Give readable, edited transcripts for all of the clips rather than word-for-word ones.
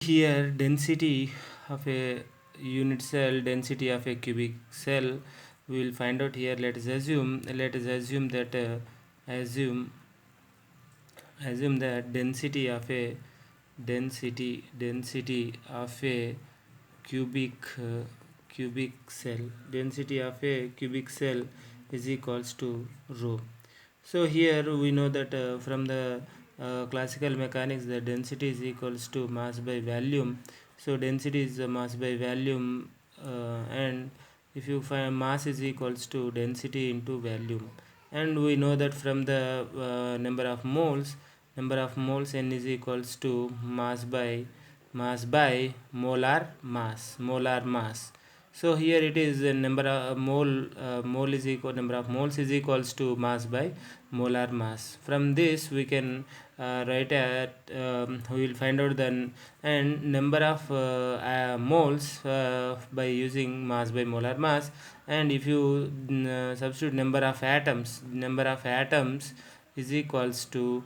Here density of a unit cell, density of a cubic cell, we will find out here. Let us assume that assume that density of a cubic cubic cell, density of a cubic cell is equals to rho. So here we know that from the classical mechanics, the density is equals to mass by volume. So density is mass by volume, and if you find mass is equals to density into volume, and we know that from the number of moles, n is equals to mass by molar mass. So here it is a number of mole is equal, number of moles is equals to mass by molar mass. From this we can write at we will find out then and number of moles by using mass by molar mass. And if you substitute number of atoms is equals to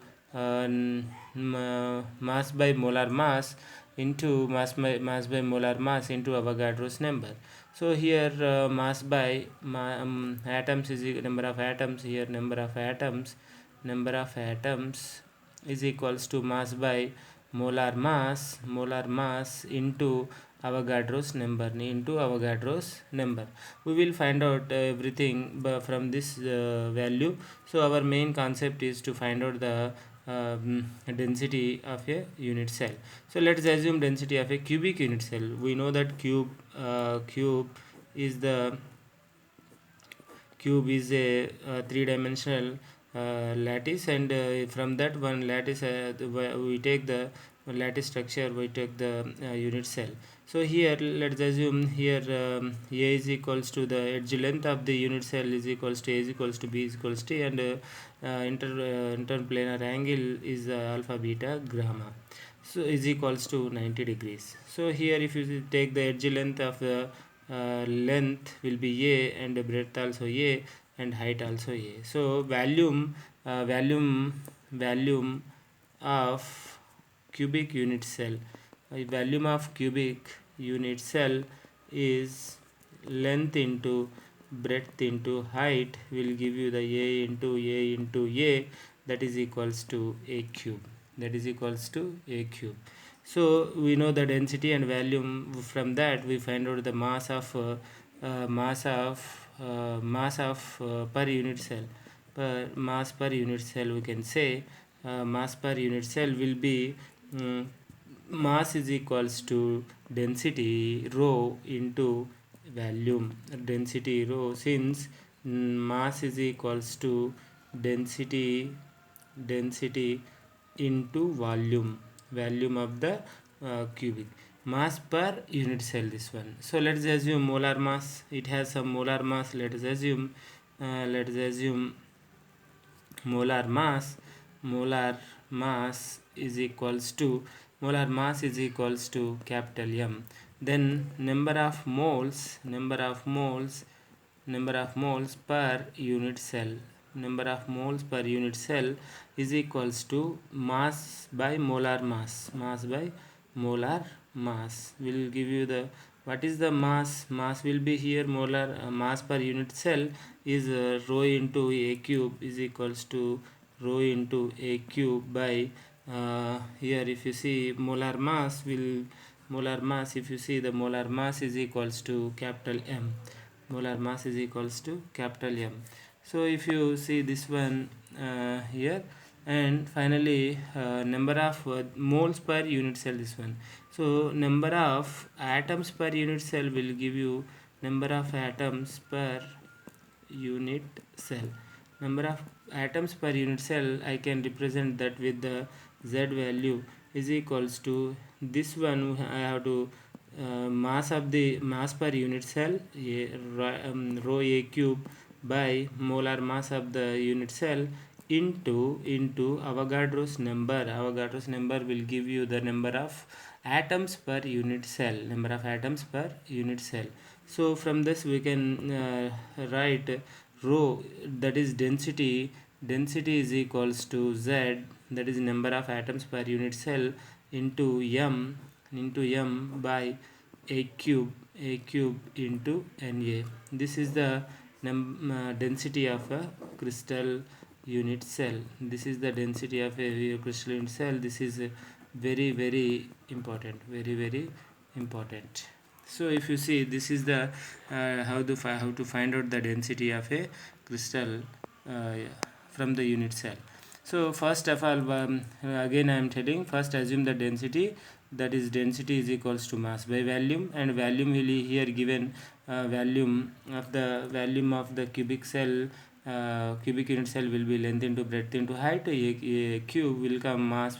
mass by molar mass into mass by molar mass into Avogadro's number. So here atoms is number of atoms, here number of atoms is equals to molar mass into Avogadro's number. We will find out everything from this value. So our main concept is to find out the density of a unit cell. So let's assume density of a cubic unit cell. We know that cube is the cube is a three-dimensional lattice, and from that one lattice we take the lattice structure, we take the unit cell. So here let's assume here a is equals to the edge length of the unit cell is equals to a is equals to b is equals to, and interplanar angle is alpha beta gamma, so is equals to 90 degrees. So here if you take the edge length of the length will be a, and breadth also a, and height also a. So volume of cubic unit cell, volume of cubic unit cell is length into breadth into height will give you the a into a, that is equals to a cube, that is equals to a cube. So we know the density and volume. From that we find out the mass of per unit cell, mass per unit cell. We can say mass per unit cell will be mass is equals to density rho into volume, density rho, since mass is equals to density into volume of the cubic. Mass per unit cell, this one. So let's assume molar mass, it has some molar mass. Let us assume molar mass is equals to capital M. Then number of moles per unit cell, number of moles per unit cell is equals to mass by molar mass, will give you the what is the mass will be here molar mass per unit cell is rho into a cube is equals to rho into a cube by here if you see molar mass, if you see the molar mass is equals to capital M, molar mass is equals to capital M. So if you see this one here, and finally number of moles per unit cell, this one. So number of atoms per unit cell will give you number of atoms per unit cell. Number of atoms per unit cell, I can represent that with the z value is equals to this one. I have to mass per unit cell rho a cube by molar mass of the unit cell into Avogadro's number. Avogadro's number will give you the number of atoms per unit cell, So from this we can write rho, that is density is equals to z, that is number of atoms per unit cell, into m, into m by a cube into Na. This is the density of a crystal unit cell. This is the density of a crystal unit cell. This is very very important, very important. So if you see, this is the how to find out the density of a crystal uh, from the unit cell. So first of all, again I am telling, first assume the density, that is density is equals to mass by volume, and volume will be here given volume of the cubic cell, cubic unit cell will be length into breadth into height. A cube will come, mass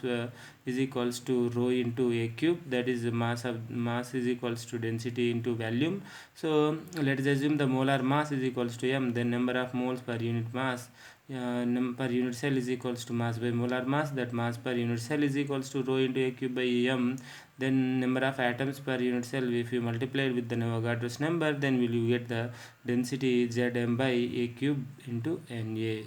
is equals to rho into a cube, that is the mass is equals to density into volume. So let us assume the molar mass is equals to m, then number of moles per unit mass per unit cell is equals to mass by molar mass, that mass per unit cell is equals to rho into a cube by m. Then number of atoms per unit cell, if you multiply it with the Avogadro's number, then will you get the density Zm by a cube into Na.